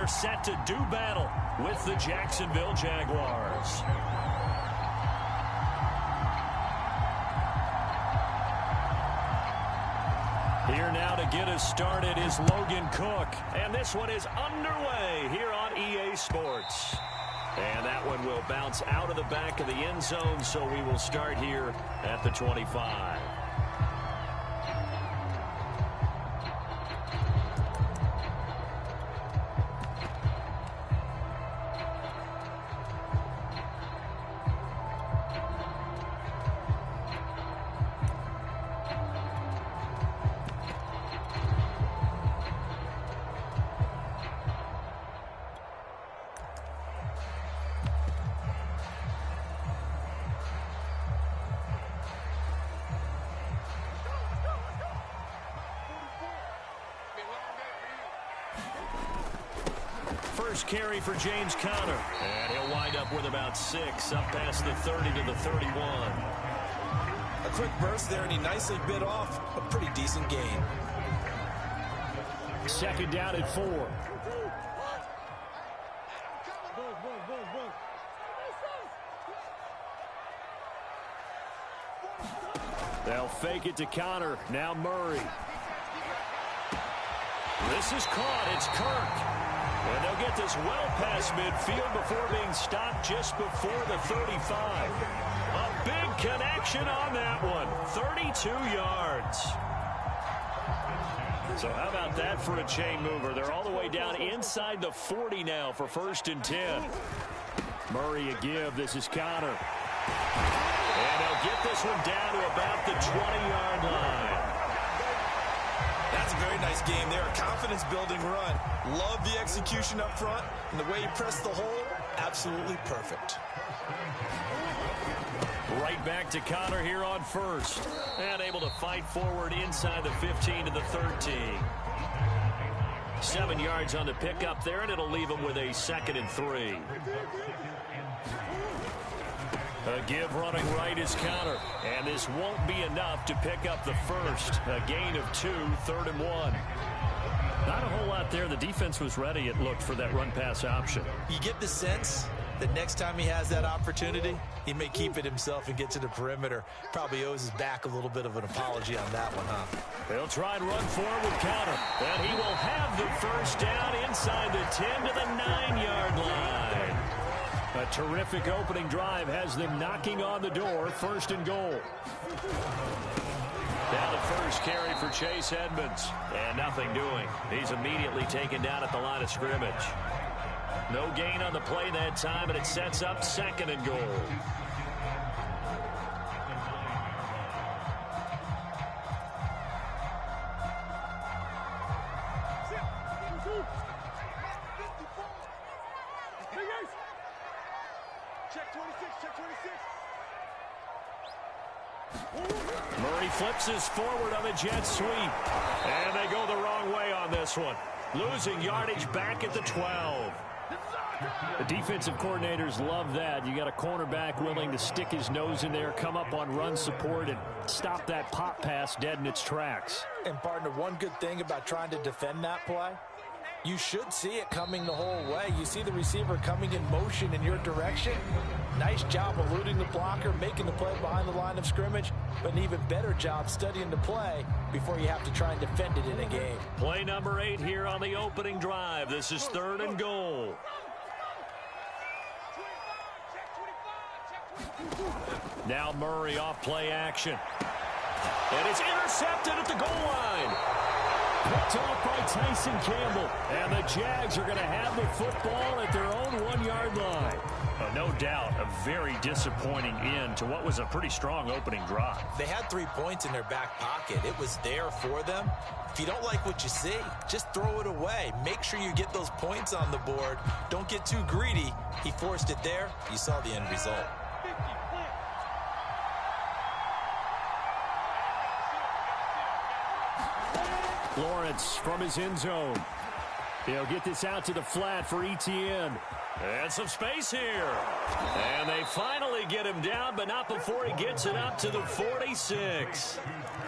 They're set to do battle with the Jacksonville Jaguars. Here now to get us started is Logan Cook. And this one is underway here on EA Sports. And that one will bounce out of the back of the end zone, so we will start here at the 25. First carry for James Conner. And he'll wind up with about 6, up past the 30 to the 31. A quick burst there, and he nicely bit off a pretty decent gain. Second down at 4. They'll fake it to Conner. Now Murray. This is caught. It's Kirk. And they'll get this well past midfield before being stopped just before the 35. A big connection on that one. 32 yards. So how about that for a chain mover? They're all the way down inside the 40 now for 1st and 10. Murray a give. This is Conner. And they'll get this one down to about the 20-yard line. That's a very nice game there. A confidence-building run. Love the execution up front. And the way he pressed the hole, absolutely perfect. Right back to Conner here on 1st. And able to fight forward inside the 15 to the 13. 7 yards on the pickup there, and it'll leave him with a 2nd and 3. A give running right is Conner. And this won't be enough to pick up the first. A gain of 2, 3rd and 1. Not a whole lot there. The defense was ready, it looked, for that run-pass option. You get the sense that next time he has that opportunity, he may keep it himself and get to the perimeter. Probably owes his back a little bit of an apology on that one, huh? They'll try and run forward with Conner. And he will have the first down inside the 10 to the 9-yard line. A terrific opening drive has them knocking on the door. 1st and goal. Now the first carry for Chase Edmonds. And nothing doing. He's immediately taken down at the line of scrimmage. No gain on the play that time, and it sets up 2nd and goal. Murray flips his forward on a jet sweep. And they go the wrong way on this one. Losing yardage back at the 12. The defensive coordinators love that. You got a cornerback willing to stick his nose in there, come up on run support, and stop that pop pass dead in its tracks. And, partner, one good thing about trying to defend that play, you should see it coming the whole way. You see the receiver coming in motion in your direction. Nice job eluding the blocker, making the play behind the line of scrimmage, but an even better job studying the play before you have to try and defend it in a game. Play number 8 here on the opening drive. This is 3rd and goal. Now Murray off play action. And it's intercepted at the goal line. Picked off by Tyson Campbell. And the Jags are going to have the football at their own 1-yard line. No doubt a very disappointing end to what was a pretty strong opening drive. They had 3 points in their back pocket. It was there for them. If you don't like what you see, just throw it away. Make sure you get those points on the board. Don't get too greedy. He forced it there. You saw the end result. Lawrence from his end zone. He'll get this out to the flat for ETN. And some space here. And they finally get him down, but not before he gets it up to the 46.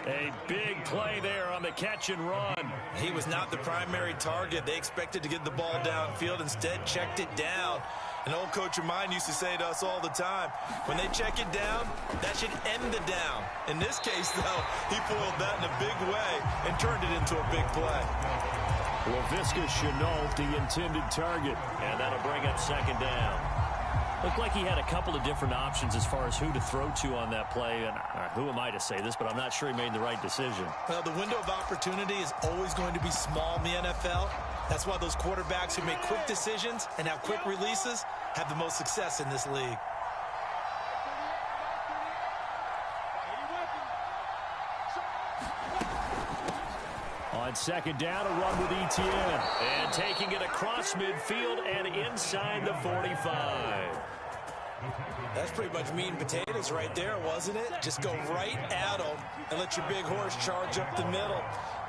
A big play there on the catch and run. He was not the primary target. They expected to get the ball downfield. Instead, checked it down. An old coach of mine used to say to us all the time, when they check it down, that should end the down. In this case, though, he foiled that in a big way and turned it into a big play. Laviska Shenault, the intended target, and that'll bring up second down. Looked like he had a couple of different options as far as who to throw to on that play, and who am I to say this, but I'm not sure he made the right decision. Well, the window of opportunity is always going to be small in the NFL. That's why those quarterbacks who make quick decisions and have quick releases have the most success in this league. On second down, a run with ETN. And taking it across midfield and inside the 45. That's pretty much meat and potatoes right there, wasn't it? Just go right at them and let your big horse charge up the middle.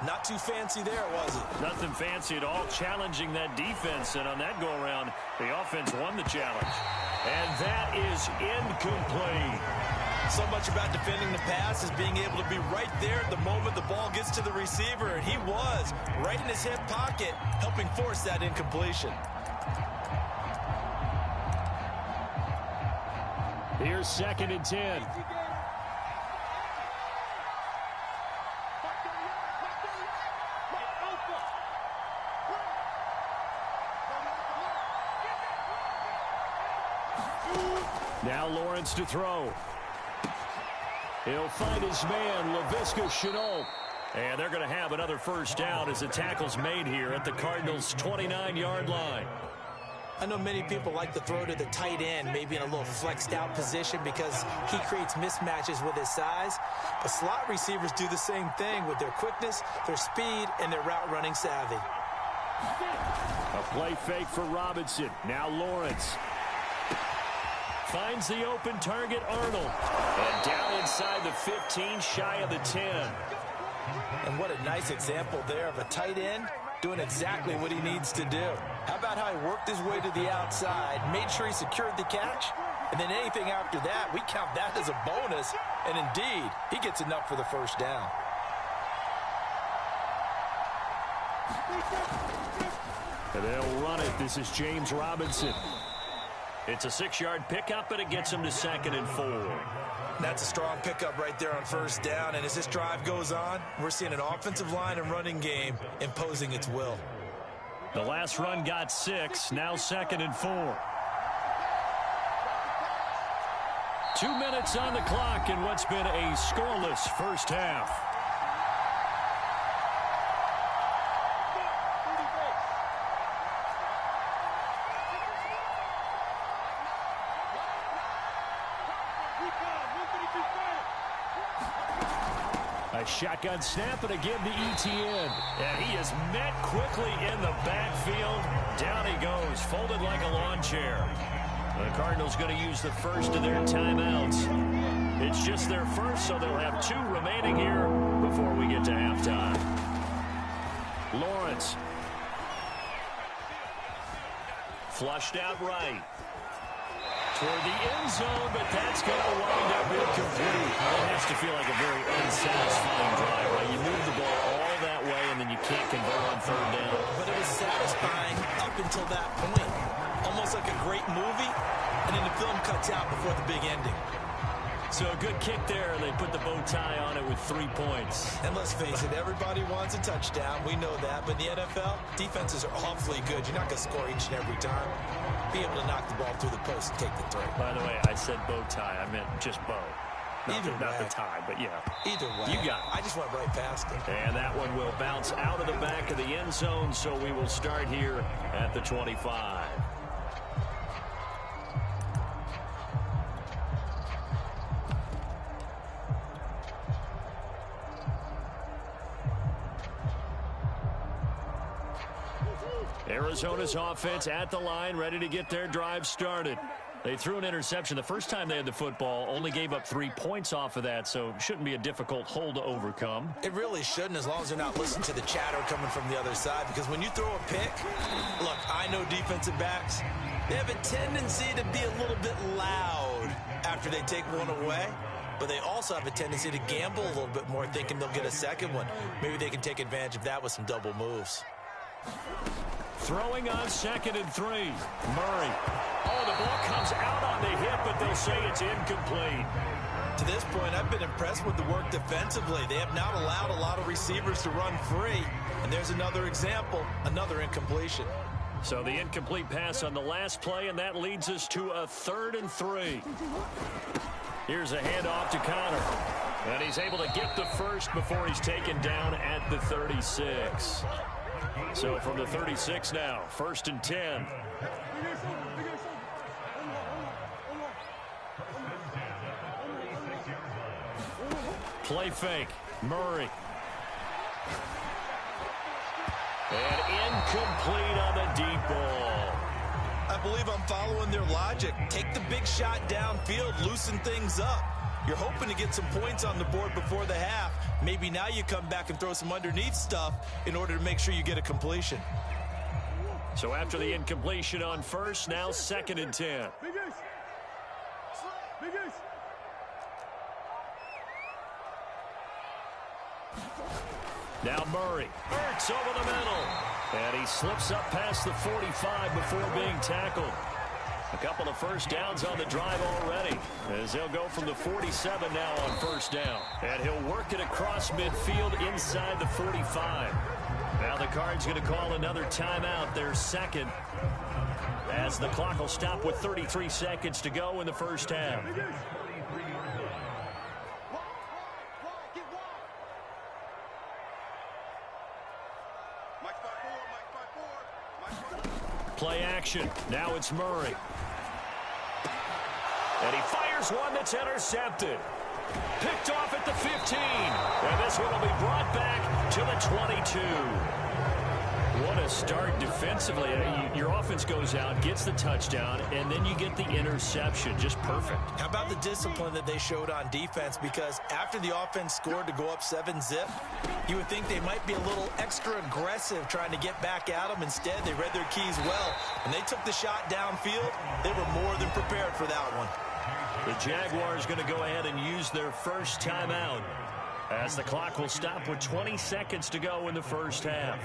Not too fancy there, was it? Nothing fancy at all, challenging that defense. And on that go-around, the offense won the challenge. And that is incomplete. So much about defending the pass is being able to be right there at the moment the ball gets to the receiver. And he was right in his hip pocket, helping force that incompletion. Here's second and 10. Now Lawrence to throw. He'll find his man, Laviska Shenault. And they're going to have another first down as the tackle's made here at the Cardinals' 29-yard line. I know many people like to throw to the tight end, maybe in a little flexed out position because he creates mismatches with his size. But slot receivers do the same thing with their quickness, their speed, and their route running savvy. A play fake for Robinson. Now Lawrence. Finds the open target, Arnold. And down inside the 15, shy of the 10. And what a nice example there of a tight end doing exactly what he needs to do. How about how he worked his way to the outside, made sure he secured the catch, and then anything after that, we count that as a bonus. And indeed, he gets enough for the first down. And they'll run it. This is James Robinson. It's a 6-yard pickup, but it gets him to second and 4. That's a strong pickup right there on first down. And as this drive goes on, we're seeing an offensive line and running game imposing its will. The last run got 6. Now second and 4. 2 minutes on the clock in what's been a scoreless first half. A shotgun snap, and again to ETN. And he is met quickly in the backfield. Down he goes, folded like a lawn chair. The Cardinals going to use the first of their timeouts. It's just their first, so they'll have 2 remaining here before we get to halftime. Lawrence. Flushed out right. Toward the end zone, but that's going to wind up incomplete. That has to feel like a very unsatisfying drive, right? You move the ball all that way, and then you can't convert on third down. But it was satisfying up until that point. Almost like a great movie, and then the film cuts out before the big ending. So a good kick there. They put the bow tie on it with 3 points. And let's face it, everybody wants a touchdown. We know that. But in the NFL, defenses are awfully good. You're not going to score each and every time. Be able to knock the ball through the post and take the throw. By the way, I said bow tie. I meant just bow. Not the tie, but yeah. Either way. You got it. I just went right past it. And that one will bounce out of the back of the end zone, so we will start here at the 25. Arizona's offense at the line, ready to get their drive started. They threw an interception the first time they had the football, only gave up 3 points off of that, so shouldn't be a difficult hole to overcome. It really shouldn't, as long as they're not listening to the chatter coming from the other side, because when you throw a pick, look, I know defensive backs, they have a tendency to be a little bit loud after they take one away, but they also have a tendency to gamble a little bit more, thinking they'll get a second one. Maybe they can take advantage of that with some double moves. Throwing on 2nd and 3. Murray. Oh, the ball comes out on the hip, but they'll say it's incomplete. To this point, I've been impressed with the work defensively. They have not allowed a lot of receivers to run free. And there's another example, another incompletion. So the incomplete pass on the last play, and that leads us to a 3rd and 3. Here's a handoff to Connor. And he's able to get the first before he's taken down at the 36. So from the 36 now, 1st and 10. Play fake. Murray. And incomplete on the deep ball. I believe I'm following their logic. Take the big shot downfield, loosen things up. You're hoping to get some points on the board before the half. Maybe now you come back and throw some underneath stuff in order to make sure you get a completion. So after the incompletion on 1st, now 2nd and 10. Now Murray. Ertz over the middle. And he slips up past the 45 before being tackled. A couple of first downs on the drive already, as he'll go from the 47 now on 1st down. And he'll work it across midfield inside the 45. Now the Cards going to call another timeout, their 2nd, as the clock will stop with 33 seconds to go in the first half. Play action. Now it's Murray. And he fires one that's intercepted. Picked off at the 15. And this one will be brought back to the 22. What a start defensively. Your offense goes out, gets the touchdown, and then you get the interception. Just perfect. How about the discipline that they showed on defense? Because after the offense scored to go up 7-zip, you would think they might be a little extra aggressive trying to get back at them. Instead, they read their keys well, and they took the shot downfield. They were more than prepared for that one. The Jaguars going to go ahead and use their first timeout, as the clock will stop with 20 seconds to go in the first half.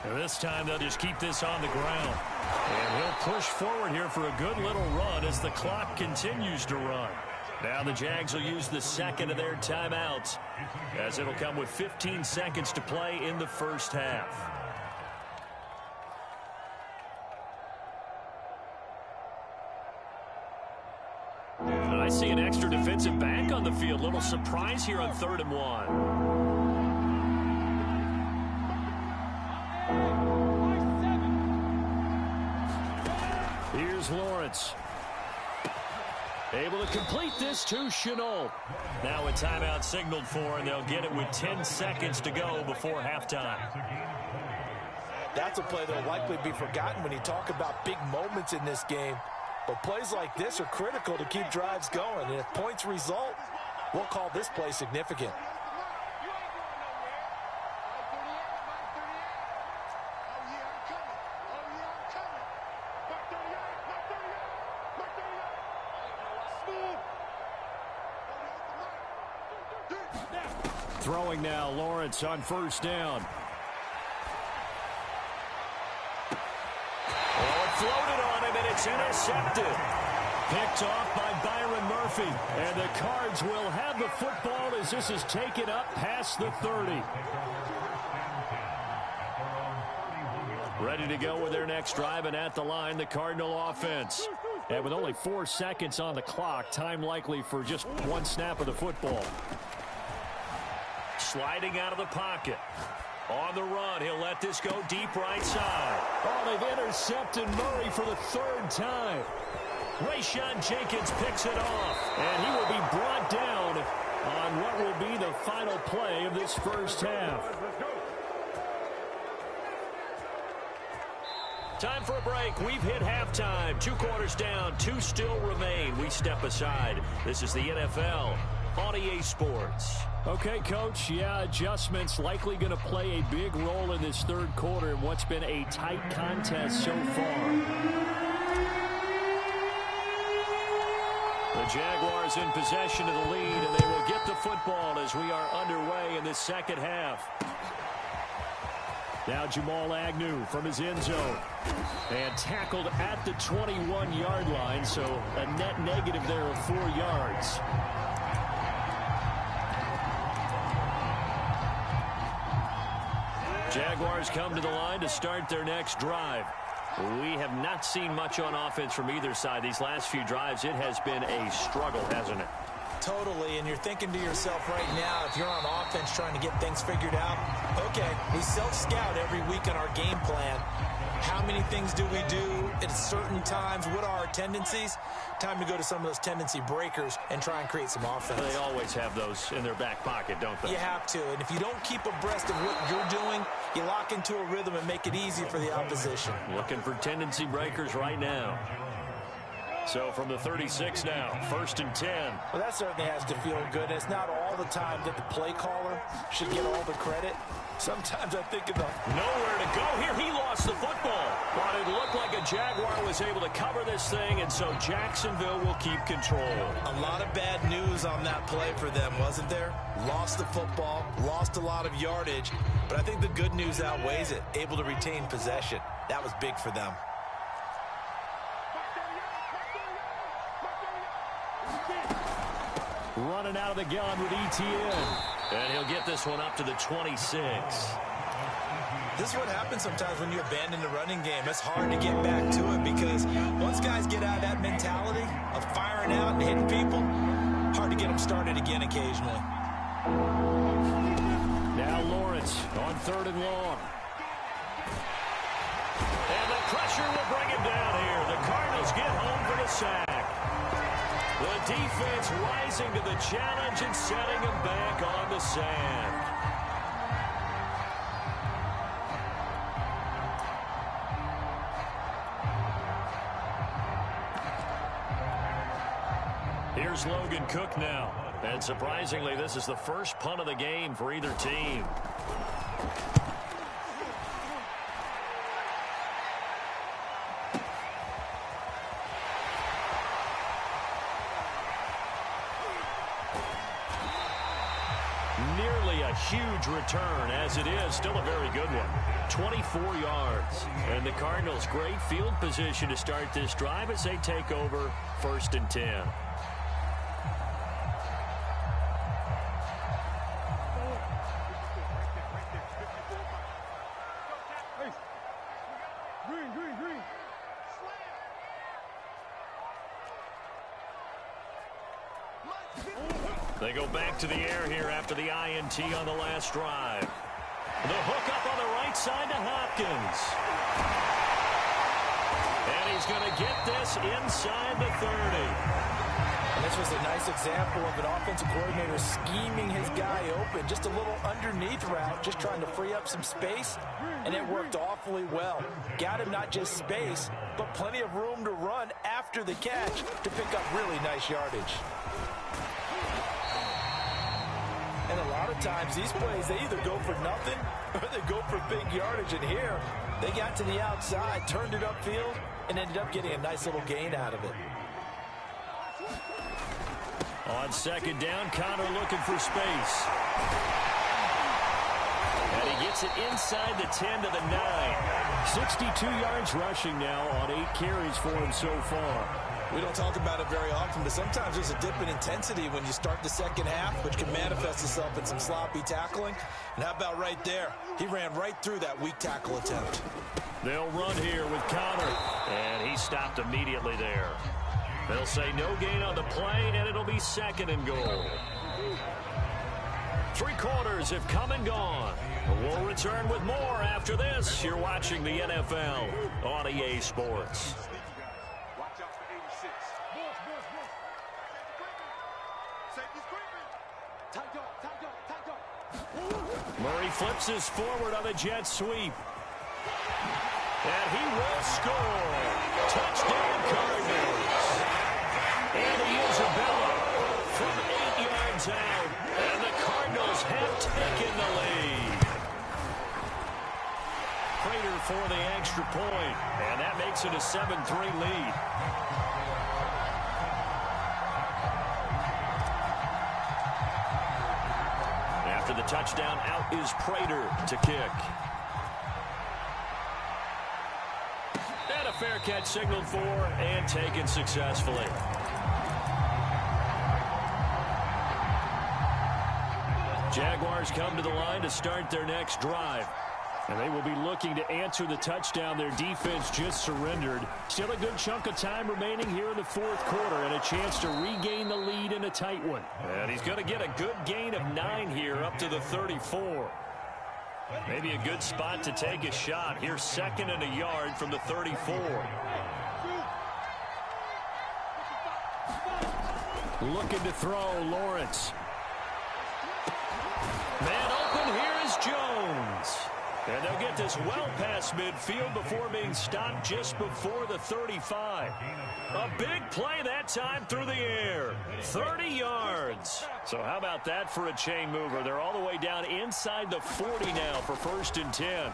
And this time they'll just keep this on the ground. And he'll push forward here for a good little run as the clock continues to run. Now the Jags will use the 2nd of their timeouts, as it'll come with 15 seconds to play in the first half. I see an extra defensive back on the field. Little surprise here on 3rd and 1. Here's Lawrence. Able to complete this to Chenault. Now a timeout signaled for, and they'll get it with 10 seconds to go before halftime. That's a play that will likely be forgotten when you talk about big moments in this game. But plays like this are critical to keep drives going. And if points result, we'll call this play significant. Throwing now, Lawrence on 1st down. Floated on him, and it's intercepted. Picked off by Byron Murphy. And the Cards will have the football as this is taken up past the 30. Ready to go with their next drive, and at the line, the Cardinal offense. And with only 4 seconds on the clock, time likely for just one snap of the football. Sliding out of the pocket. On the run, he'll let this go deep right side. Oh, they've intercepted Murray for the 3rd time. Rayshawn Jenkins picks it off, and he will be brought down on what will be the final play of this first half. Time for a break. We've hit halftime. 2 quarters down. 2 still remain. We step aside. This is the NFL on EA Sports. Okay, Coach. Yeah, adjustments likely going to play a big role in this third quarter in what's been a tight contest so far. The Jaguars in possession of the lead, and they will get the football as we are underway in the second half. Now Jamal Agnew from his end zone. And tackled at the 21-yard line, so a net negative there of 4 yards. Jaguars come to the line to start their next drive. We have not seen much on offense from either side. These last few drives, it has been a struggle, hasn't it? Totally, and you're thinking to yourself right now, if you're on offense trying to get things figured out, okay, we self-scout every week on our game plan. How many things do we do at certain times? What are our tendencies? Time to go to some of those tendency breakers and try and create some offense. They always have those in their back pocket, don't they? You have to, and if you don't keep abreast of what you're doing, you lock into a rhythm and make it easy for the opposition. Looking for tendency breakers right now. So from the 36 now, 1st and 10. Well, that certainly has to feel good. And it's not all the time that the play caller should get all the credit. Sometimes I think of the... Nowhere to go here. He lost the football. But it looked like a Jaguar was able to cover this thing, and so Jacksonville will keep control. A lot of bad news on that play for them, wasn't there? Lost the football, lost a lot of yardage, but I think the good news outweighs it. Able to retain possession. That was big for them. Running out of the gun with ETN. And he'll get this one up to the 26. This is what happens sometimes when you abandon the running game. It's hard to get back to it because once guys get out of that mentality of firing out and hitting people, hard to get them started again occasionally. Now Lawrence on 3rd and long. And the pressure will bring him down here. The Cardinals get home for the sack. The defense rising to the challenge and setting him back on the sand. Here's Logan Cook now. And surprisingly, this is the first punt of the game for either team. Nearly a huge return, as it is still a very good one. 24 yards. And the Cardinals, great field position to start this drive as they take over 1st and 10. They go back to the air here after the INT on the last drive. The hook up on the right side to Hopkins. And he's going to get this inside the 30. And this was a nice example of an offensive coordinator scheming his guy open. Just a little underneath route, just trying to free up some space. And it worked awfully well. Got him not just space, but plenty of room to run after the catch to pick up really nice yardage. And a lot of times, these plays, they either go for nothing or they go for big yardage. And here, they got to the outside, turned it upfield, and ended up getting a nice little gain out of it. On 2nd down, Connor looking for space. And he gets it inside the 10 to the 9. 62 yards rushing now on 8 carries for him so far. We don't talk about it very often, but sometimes there's a dip in intensity when you start the second half, which can manifest itself in some sloppy tackling. And how about right there? He ran right through that weak tackle attempt. They'll run here with Connor. And he stopped immediately there. They'll say no gain on the play, and it'll be 2nd and goal. 3 quarters have come and gone. We'll return with more after this. You're watching the NFL on EA Sports. Murray flips us forward on the jet sweep. And he will score. Touchdown, Cardinals. And the Isabella from 8 yards out. And the Cardinals have taken the lead. Prater for the extra point. And that makes it a 7-3 lead. After the touchdown, out is Prater to kick. And a fair catch signaled for and taken successfully. Jaguars come to the line to start their next drive. And they will be looking to answer the touchdown their defense just surrendered. Still a good chunk of time remaining here in the fourth quarter and a chance to regain the lead in a tight one. And he's going to get a good gain of 9 here up to the 34. Maybe a good spot to take a shot. Here's 2nd and a yard from the 34. Looking to throw, Lawrence. Man open, here is Jones. And they'll get this well past midfield before being stopped just before the 35. A big play that time through the air. 30 yards. So how about that for a chain mover? They're all the way down inside the 40 now for 1st and 10.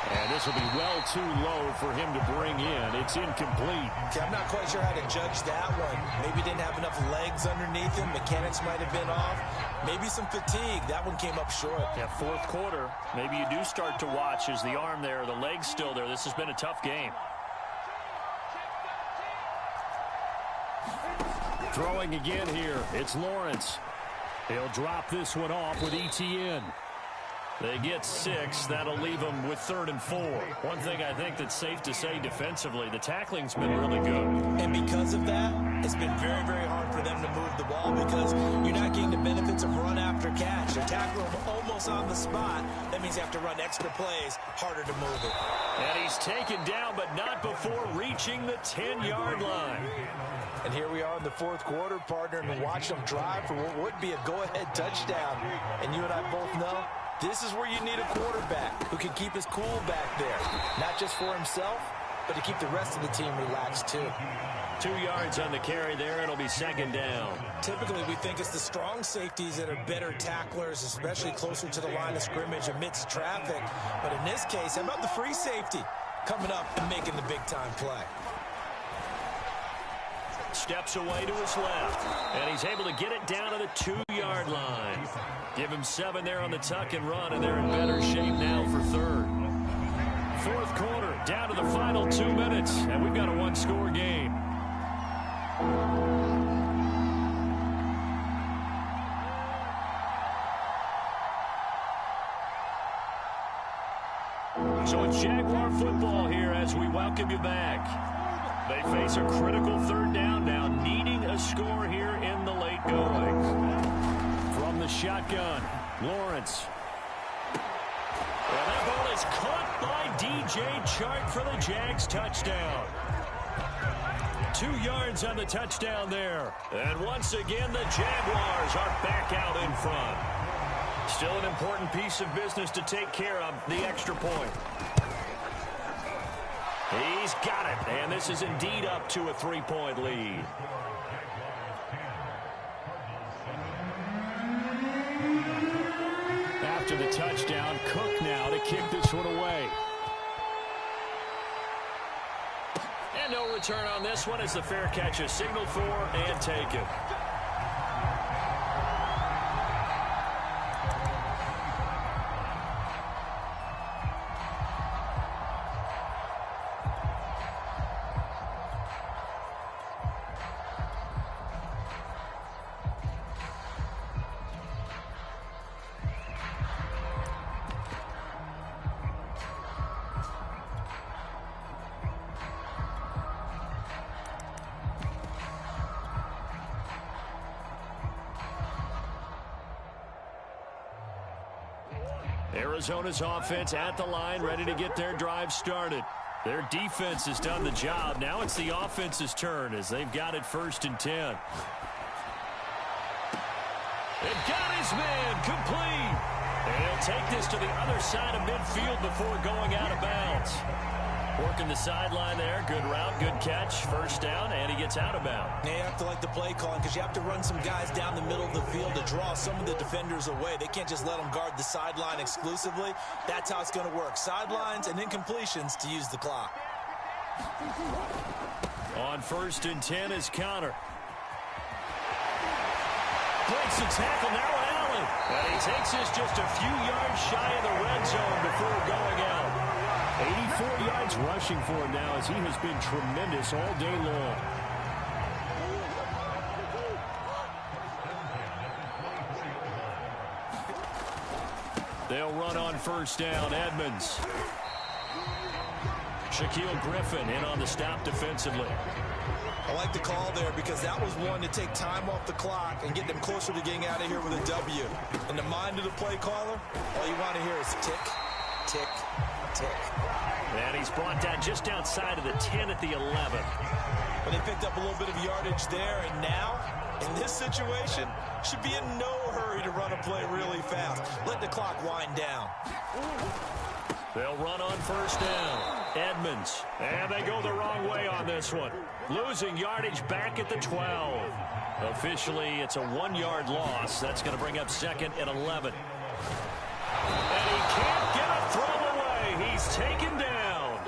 And this will be well too low for him to bring in. It's incomplete. Okay, I'm not quite sure how to judge that one. Maybe didn't have enough legs underneath him. Mechanics might have been off. Maybe some fatigue. That one came up short. Yeah, fourth quarter. Maybe you do start to watch. Is the arm there, the leg's still there? This has been a tough game. Throwing again here. It's Lawrence. He'll drop this one off with ETN. They get 6. That'll leave them with 3rd and 4. One thing I think that's safe to say defensively, the tackling's been really good. And because of that, it's been very, very hard for them to move the ball because you're not getting the benefits of run after catch. They're tackling them almost on the spot. That means you have to run extra plays, harder to move it. And he's taken down, but not before reaching the 10-yard line. And here we are in the fourth quarter, partner, and watch them drive for what would be a go-ahead touchdown. And you and I both know this is where you need a quarterback who can keep his cool back there. Not just for himself, but to keep the rest of the team relaxed too. 2 yards on the carry there. It'll be 2nd down. Typically, we think it's the strong safeties that are better tacklers, especially closer to the line of scrimmage amidst traffic. But in this case, how about the free safety coming up and making the big-time play? Steps away to his left, and he's able to get it down to the 2-yard line. Give him 7 there on the tuck and run, and they're in better shape now for 3rd. Fourth quarter, down to the final 2 minutes, and we've got a 1-score game. So it's Jaguar football here as we welcome you back. They face a critical 3rd down now, needing a score here in the late going. From the shotgun, Lawrence. And that ball is caught by DJ Chark for the Jags touchdown. 2 yards on the touchdown there. And once again, the Jaguars are back out in front. Still an important piece of business to take care of, the extra point. He's got it, and this is indeed up to a 3-point lead. After the touchdown, Cook now to kick this one away. And no return on this one as the fair catch is signaled for and taken. Arizona's offense at the line, ready to get their drive started. Their defense has done the job. Now it's the offense's turn as they've got it 1st and 10. They've got his man complete. And he'll take this to the other side of midfield before going out of bounds. Working the sideline there. Good route, good catch. First down, and he gets out of bounds. Yeah, you have to like the play calling because you have to run some guys down the middle of the field to draw some of the defenders away. They can't just let them guard the sideline exclusively. That's how it's going to work. Sidelines and incompletions to use the clock. On 1st and 10 is Connor. Breaks the tackle, now Allen. And he takes this just a few yards shy of the red zone before going out. 84 yards rushing for him now as he has been tremendous all day long. They'll run on 1st down. Edmonds. Shaquille Griffin in on the stop defensively. I like the call there because that was one to take time off the clock and get them closer to getting out of here with a W. In the mind of the play caller, all you want to hear is tick, tick, tick. And he's brought down just outside of the 10 at the 11. But they picked up a little bit of yardage there, and now, in this situation, should be in no hurry to run a play really fast. Let the clock wind down. They'll run on 1st down. Edmonds. And they go the wrong way on this one. Losing yardage back at the 12. Officially, it's a 1-yard loss. That's going to bring up 2nd and 11. And he can't get a throw away. He's taken down.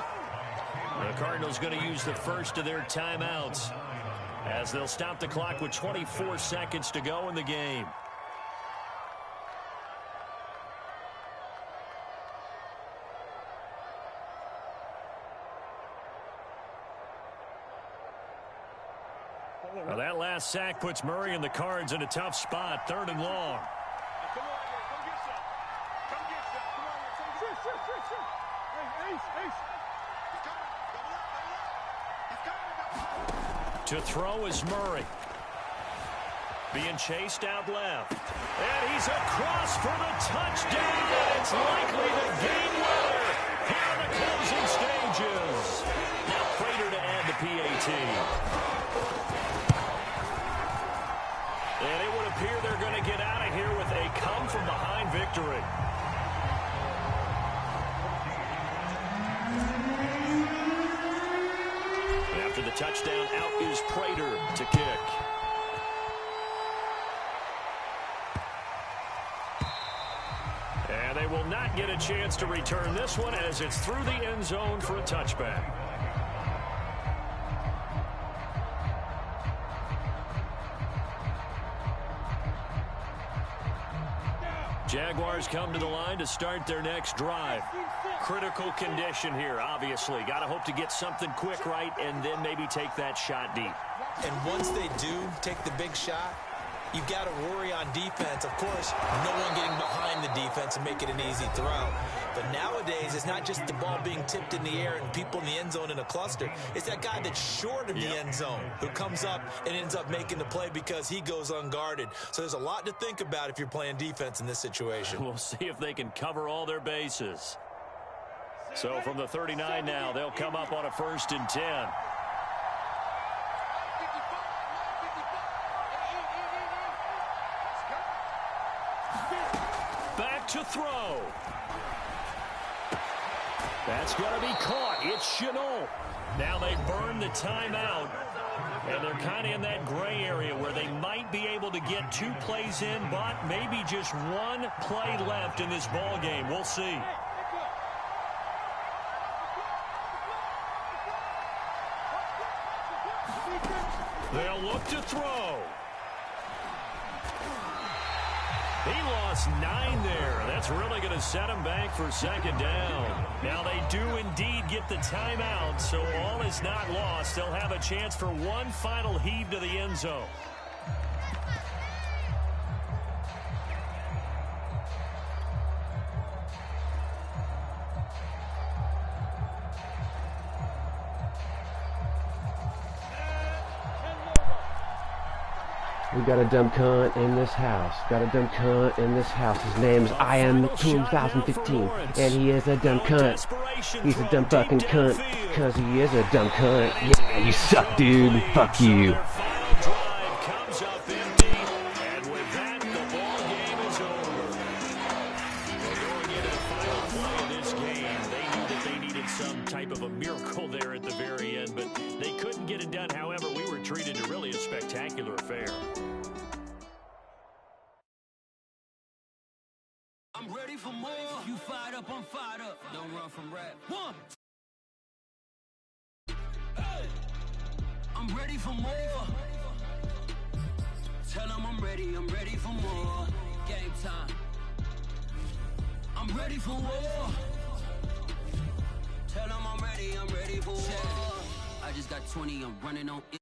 The Cardinals going to use the first of their timeouts as they'll stop the clock with 24 seconds to go in the game. Well, that last sack puts Murray and the Cards in a tough spot, 3rd and long. To throw is Murray. Being chased out left. And he's across for the touchdown. And it's likely the game winner here in the closing stages. Now Prater to add the PAT. And it would appear they're going to get out of here with a come-from-behind victory. After the touchdown, out is Prater to kick. And they will not get a chance to return this one as it's through the end zone for a touchback. Jaguars come to the line to start their next drive. Critical condition here, obviously. Got to hope to get something quick right and then maybe take that shot deep. And once they do take the big shot, you've got to worry on defense. Of course, no one getting behind the defense and make it an easy throw. But nowadays, it's not just the ball being tipped in the air and people in the end zone in a cluster. It's that guy that's short of the end zone who comes up and ends up making the play because he goes unguarded. So there's a lot to think about if you're playing defense in this situation. We'll see if they can cover all their bases. So from the 39 now, they'll come up on a 1st and 10. Back to throw. That's going to be caught. It's Chenault. Now they burn the timeout, and they're kind of in that gray area where they might be able to get 2 plays in, but maybe just 1 play left in this ball game. We'll see. They'll look to throw. He lost 9 there. That's really going to set him back for 2nd down. Now they do indeed get the timeout, so all is not lost. They'll have a chance for 1 final heave to the end zone. We got a dumb cunt in this house. Got a dumb cunt in this house. His name's Ian 2015. And he is a dumb cunt. He's a dumb fucking cunt. Because he is a dumb cunt. Yeah, you suck, dude. Fuck you. I'm ready for more. You fired up, I'm fired up. Don't run from rap. One. Hey. I'm ready for more. Tell them I'm ready for more. Game time. I'm ready for war. Tell them I'm ready for war. I just got 20, I'm running on it.